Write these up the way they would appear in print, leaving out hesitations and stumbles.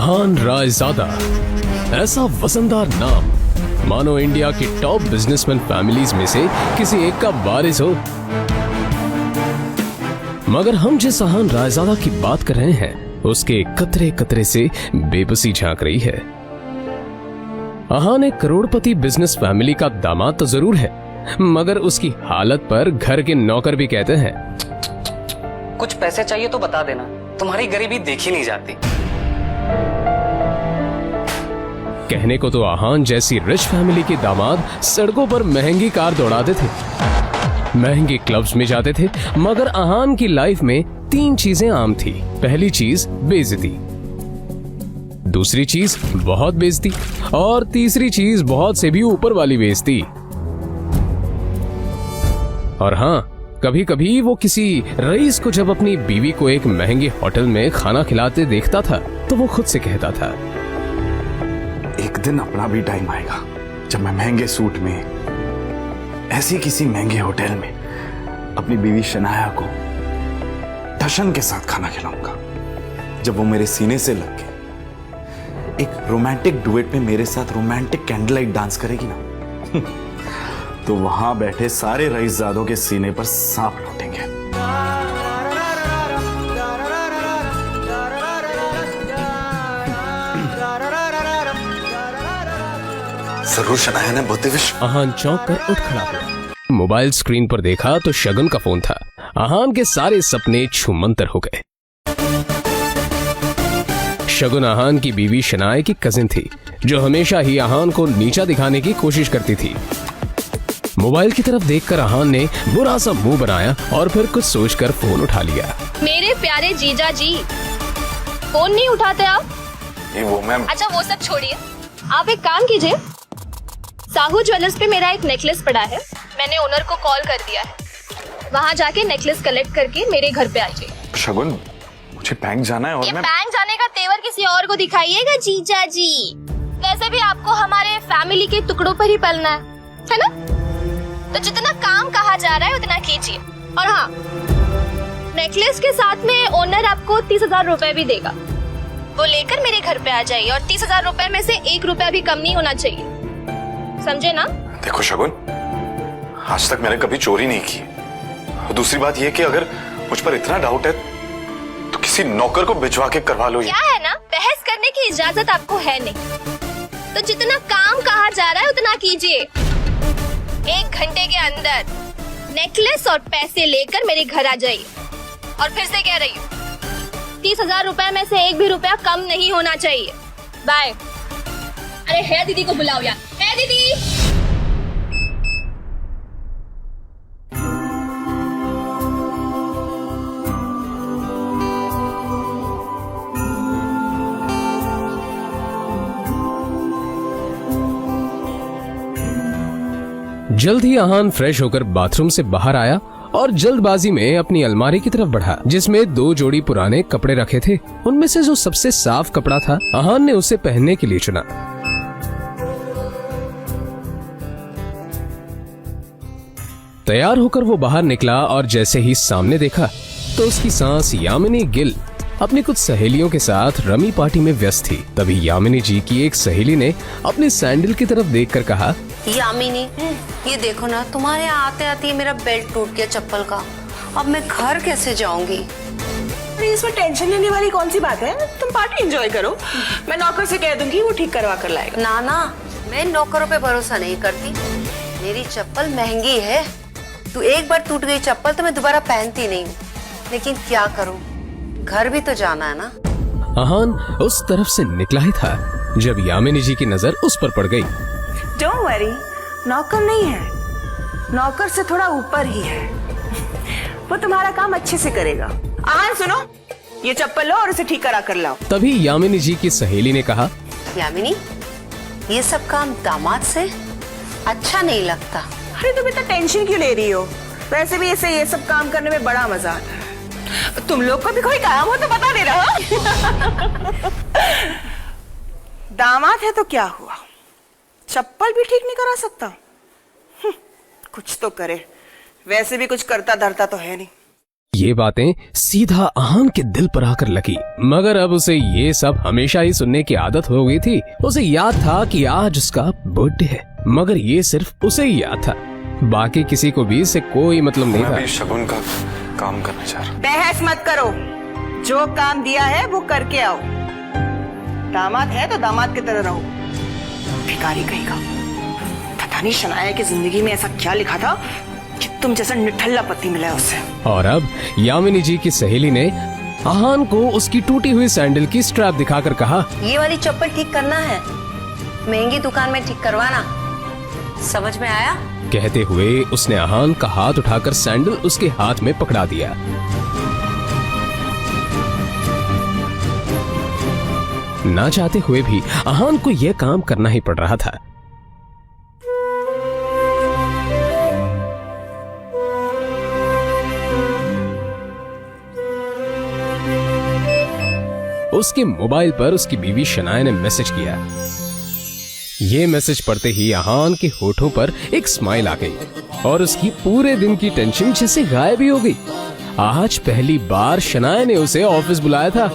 अहान रायजादा, ऐसा वजनदार नाम मानो इंडिया की टॉप बिजनेसमैन फैमिलीज में से किसी एक का वारिस हो। मगर हम जिस अहान रायजादा की बात कर रहे हैं उसके कतरे कतरे से बेबसी झांक रही है। अहान एक करोड़पति बिजनेस फैमिली का दामाद तो जरूर है, मगर उसकी हालत पर घर के नौकर भी कहते हैं, कुछ पैसे चाहिए तो बता देना, तुम्हारी गरीबी देखी नहीं जाती। कहने को तो अहान जैसी रिच फैमिली के दामाद सड़कों पर महंगी कार दौड़ाते थे, महंगे क्लब्स में जाते थे, मगर अहान की लाइफ में 3 चीजें आम थी। पहली चीज बेइज्जती, दूसरी चीज बहुत बेइज्जती और तीसरी चीज बहुत से भी ऊपर वाली बेइज्जती। और हाँ, कभी कभी वो किसी रईस को जब अपनी बीवी को एक महंगे होटल में खाना खिलाते देखता था तो वो खुद से कहता था, एक दिन अपना भी टाइम आएगा जब मैं महंगे सूट में ऐसी किसी महंगे होटल में अपनी बीवी शनाया को टशन के साथ खाना खिलाऊंगा। जब वो मेरे सीने से लग के एक रोमांटिक डुएट में मेरे साथ रोमांटिक कैंडल लाइट डांस करेगी ना तो वहां बैठे सारे रईसजादों के सीने पर सांप लौटेंगे। जरूर शनाया ने बहुत अहान चौंक कर उठ खड़ा हुआ। मोबाइल स्क्रीन पर देखा तो शगुन का फोन था। अहान के सारे सपने छूमंतर हो गए। शगुन अहान की बीवी शनाया की कजिन थी जो हमेशा ही अहान को नीचा दिखाने की कोशिश करती थी। मोबाइल की तरफ देखकर अहान ने बुरा सा मुंह बनाया और फिर कुछ सोचकर फोन उठा लिया। मेरे प्यारे जीजा जी, फोन नहीं उठाते आप? नहीं वो मैम। अच्छा वो सब छोड़िए, आप एक काम कीजिए, साहू ज्वेलर्स पे मेरा एक नेकलेस पड़ा है, मैंने ओनर को कॉल कर दिया है, वहाँ जाके नेकलेस कलेक्ट करके मेरे घर पे आ जाइए। शगुन, मुझे बैंक जाना है और ये बैंक जाने का तेवर किसी और को दिखाइएगा जीजा जी। वैसे भी आपको हमारे फैमिली के टुकड़ों पर ही पलना है ना? तो जितना काम कहा जा रहा है उतना कीजिए। और हाँ, नेकलेस के साथ में ओनर आपको 30,000 रुपए भी देगा, वो लेकर मेरे घर पे आ जाइए और 30,000 रुपए में से 1 रुपया भी कम नहीं होना चाहिए, समझे ना? देखो शगुन, आज तक मैंने कभी चोरी नहीं की। और दूसरी बात यह कि अगर मुझ पर इतना डाउट है तो किसी नौकर को भिजवा के करवा लो। क्या है ना, बहस करने की इजाजत आपको है नहीं, तो जितना काम कहा जा रहा है उतना कीजिए। 1 घंटे के अंदर नेकलेस और पैसे लेकर मेरे घर आ जाइए। और फिर से कह रही हूँ, 30,000 रुपए में से 1 भी रुपया कम नहीं होना चाहिए। बाय। अरे है दीदी को बुलाओ यार, है दीदी। जल्द ही अहान फ्रेश होकर बाथरूम से बाहर आया और जल्दबाजी में अपनी अलमारी की तरफ बढ़ा जिसमें 2 जोड़ी पुराने कपड़े रखे थे। उनमें से जो सबसे साफ कपड़ा था अहान ने उसे पहनने के लिए चुना। तैयार होकर वो बाहर निकला और जैसे ही सामने देखा तो उसकी सांस यामिनी गिल अपनी कुछ सहेलियों के साथ रमी पार्टी में व्यस्त थी। तभी यामिनी जी की एक सहेली ने अपने सैंडल की तरफ देखकर कहा, यामिनी, ये देखो ना, तुम्हारे आते आते मेरा बेल्ट टूट गया चप्पल का। अब मैं घर कैसे जाऊंगी? अरे इसमें टेंशन लेने वाली कौन सी बात है? तुम पार्टी एंजॉय करो, मैं नौकर से कह दूंगी, वो ठीक करवा कर लाएगा। ना ना, मैं नौकरों पे भरोसा नहीं करती। मेरी चप्पल महंगी है, तू एक बार टूट गई चप्पल तो मैं दोबारा पहनती नहीं हूँ। लेकिन क्या करूँ, घर भी तो जाना है ना। अहान उस तरफ से निकला ही था जब यामिनी जी की नजर उस पर पड़ गई। डोंट वरी, नौकर नहीं है, नौकर से थोड़ा ऊपर ही है, वो तुम्हारा काम अच्छे से करेगा। आहान सुनो, ये चप्पल लो और उसे ठीक करा कर लाओ। तभी यामिनी जी की सहेली ने कहा, यामिनी, ये सब काम दामाद से अच्छा नहीं लगता। अरे तुम इतना टेंशन क्यों ले रही हो? वैसे भी इसे ये सब काम करने में बड़ा मजा आता है। तुम लोग को भी कोई काम हो तो बता दे रहा। दामाद है तो क्या हुआ, चप्पल भी ठीक नहीं करा सकता? कुछ तो करे, वैसे भी कुछ करता धरता तो है नहीं। ये बातें सीधा आहान के दिल पर आकर लगी, मगर अब उसे ये सब हमेशा ही सुनने की आदत हो गई थी। उसे याद था कि आज उसका बर्थडे है, मगर ये सिर्फ उसे ही याद था, बाकी किसी को भी इससे कोई मतलब नहीं था। शगुन का काम करने जा रहा। बहस मत करो, जो काम दिया है वो करके आओ। दामाद है तो दामाद की तरह रहो। भिखारी कहेगा, पता नहीं शनाया की जिंदगी में ऐसा क्या लिखा था कि तुम जैसा निठल्ला पति मिला है उससे। और अब यामिनी जी की सहेली ने आहान को उसकी टूटी हुई सैंडल की स्ट्रैप दिखाकर कहा, ये वाली चप्पल ठीक करना है, महंगी दुकान में ठीक करवाना, समझ में आया? कहते हुए उसने आहान का हाथ उठाकर सैंडल उसके हाथ में पकड़ा दिया। ना चाहते हुए भी आहान को यह काम करना ही पड़ रहा था। उसके मोबाइल पर उसकी बीवी शनाया ने मैसेज किया। ये मैसेज पढ़ते ही आहान के होठों पर एक स्माइल आ गई और उसकी पूरे दिन की टेंशन जैसे गायब ही हो गई। आज पहली बार शनाया ने उसे ऑफिस बुलाया था।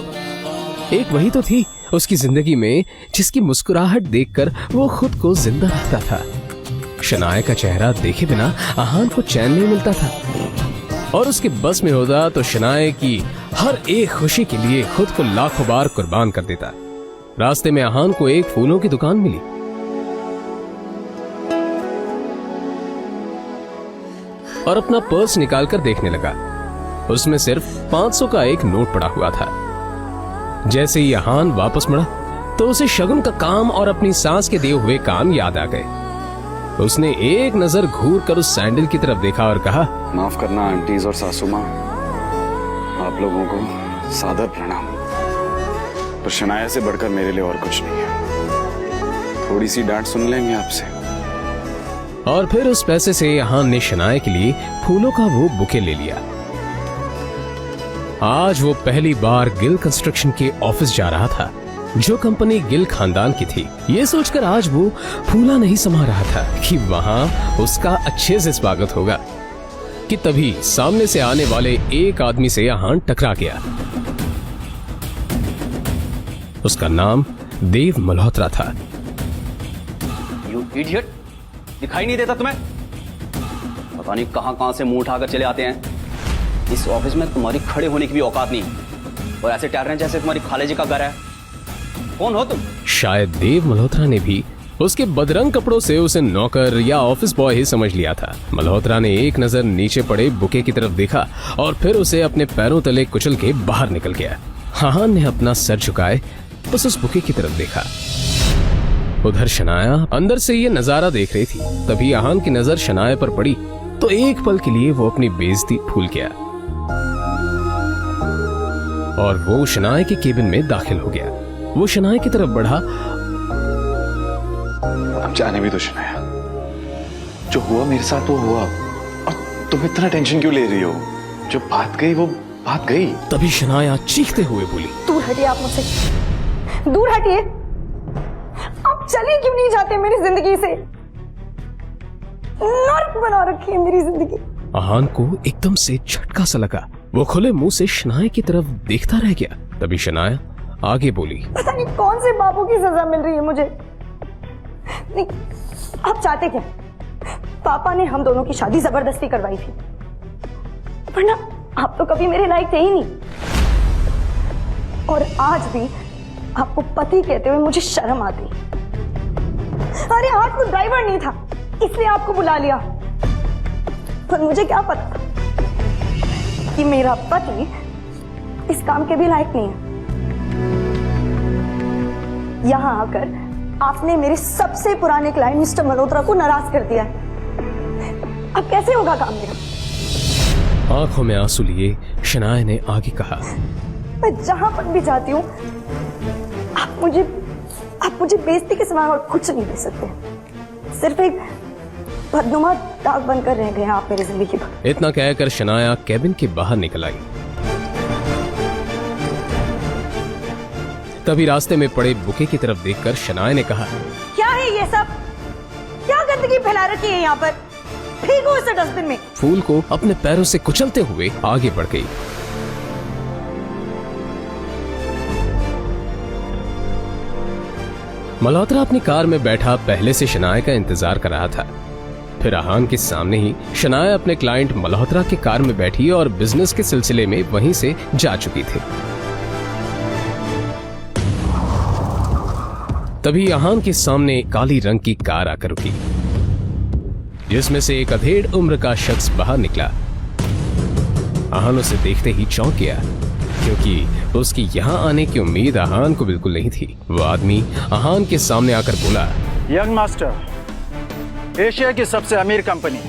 एक वही तो थी उसकी जिंदगी में जिसकी मुस्कुराहट देखकर वो खुद को जिंदा रखता था। शनाया का चेहरा देखे बिना आहान को चैन नहीं मिलता था, और उसके बस में होता तो शनाया की हर एक खुशी के लिए खुद को लाखों बार कुर्बान कर देता। रास्ते में आहान को एक फूलों की दुकान मिली और अपना पर्स निकालकर देखने लगा। उसमें सिर्फ 500 का एक नोट पड़ा हुआ था। जैसे ही आहान वापस मुड़ा तो उसे शगुन का काम और अपनी सास के दिए हुए काम याद आ गए। उसने एक नजर घूर कर उस सैंडल की तरफ देखा और कहा, माफ करना आंटीज और सासू माँ, आप लोगों को सादर प्रणाम। पर शनाया से बढ़कर मेरे लिए और कुछ नहीं है। थोड़ी सी डांट सुन लेंगे आपसे। और फिर उस पैसे से आहान ने शनाया के लिए फूलों का वो बुके ले लिया। आज वो पहली बार गिल कंस्ट्रक्शन के ऑफिस जा रहा था, जो कंपनी गिल खानदान की थी। ये सोचकर आज वो फूला नहीं समा रहा था कि वहां उसका अच्छे से स्वागत होगा, कि तभी सामने से आने वाले एक आदमी से आहान टकरा गया। उसका नाम देव मल्होत्रा था। यू इडियट, दिखाई नहीं देता तुम्हें? पता नहीं कहां से मुंह उठाकर चले आते हैं। इस ऑफिस में तुम्हारी खड़े होने की भी औकात नहीं, और ऐसे टहर रहे हैं जैसे तुम्हारी खाले जी का घर है। कौन हो तुम? शायद देव मल्होत्रा ने भी उसके बदरंग कपड़ों से उसे नौकर या ऑफिस बॉय ही समझ लिया था। मल्होत्रा ने एक नजर नीचे पड़े बुके की तरफ देखा और फिर उसे अपने पैरों तले कुचल के बाहर निकल गया। आहान ने अपना सर झुकाए बस उस बुके की तरफ देखा। उधर शनाया अंदर से ये नजारा देख रही थी। तभी आहान की नजर शनाया पर पड़ी तो एक पल के लिए वो अपनी बेइज्जती भूल गया और वो शनाया के केबिन में दाखिल हो गया। वो शनाया की तरफ बढ़ा। अब जाने भी तो शनाया, जो हुआ मेरे साथ वो हुआ, और तुम इतना टेंशन क्यों ले रही हो? जो बात गई वो बात गई। तभी शनाया चीखते हुए बोली, दूर हटिए आप मुझसे, दूर हटिए। आप चले क्यों नहीं जाते मेरी जिंदगी से? नर्क बना रखी है मेरी जिंदगी। आहान को एकदम से झटका सा लगा। वो खुले मुंह से शनाया की तरफ देखता रह गया। तभी शनाया आगे बोली, पता नहीं कौन से बाबू की सजा मिल रही है मुझे। नहीं, आप चाहते क्या? पापा ने हम दोनों की शादी जबरदस्ती करवाई थी, वरना आप तो कभी मेरे लायक थे ही नहीं। और आज भी आपको पति कहते हुए मुझे शर्म आती। अरे आज तो ड्राइवर नहीं था इसलिए आपको बुला लिया, पर मुझे क्या पता कि मेरा पति इस काम के भी लायक नहीं है। यहां आकर आपने मेरे सबसे पुराने क्लाइंट मिस्टर मल्होत्रा को नाराज कर दिया है। अब कैसे होगा काम मेरा? आंखों में आंसू लिए शनाया ने आगे कहा, मैं जहां पर भी जाती हूँ आप मुझे बेइज्जती के सिवा और कुछ नहीं दे सकते। सिर्फ एक बदनुमा दाग बनकर रह गए आप मेरी जिंदगी पर। इतना कहकर शनाया केबिन के बाहर निकल आई। तभी रास्ते में पड़े बुके की तरफ देखकर शनाया ने कहा, क्या है ये सब? क्या गंदगी फैला रखी है यहाँ पर? फेंको इसे डस्टबिन में। फूल को अपने पैरों से कुचलते हुए आगे बढ़ गई। मल्होत्रा अपनी कार में बैठा पहले से शनाया का इंतजार कर रहा था। फिर आहान के सामने ही शनाया अपने क्लाइंट मल्होत्रा की कार में बैठी और बिजनेस के सिलसिले में वहीं से जा चुकी थी। तभी आहान के सामने काली रंग की कार आकर रुकी, जिसमें से एक अधेड़ उम्र का शख्स बाहर निकला। आहान उसे देखते ही चौंक गया, क्योंकि उसकी यहाँ आने की उम्मीद आहान को बिल्कुल नहीं थी। वो आदमी आहान के सामने आकर बोला, यंग मास्टर, एशिया की सबसे अमीर कंपनी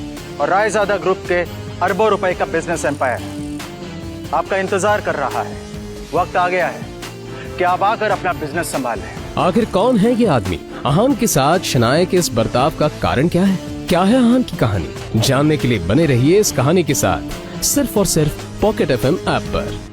और रायजादा ग्रुप के अरबों रुपए का बिजनेस एम्पायर आपका इंतजार कर रहा है। वक्त आ गया है कि आप आकर अपना बिजनेस संभालें। आखिर कौन है ये आदमी? आहान के साथ शनाया के इस बर्ताव का कारण क्या है? क्या है आहान की कहानी? जानने के लिए बने रहिए इस कहानी के साथ, सिर्फ और सिर्फ पॉकेट FM ऐप पर।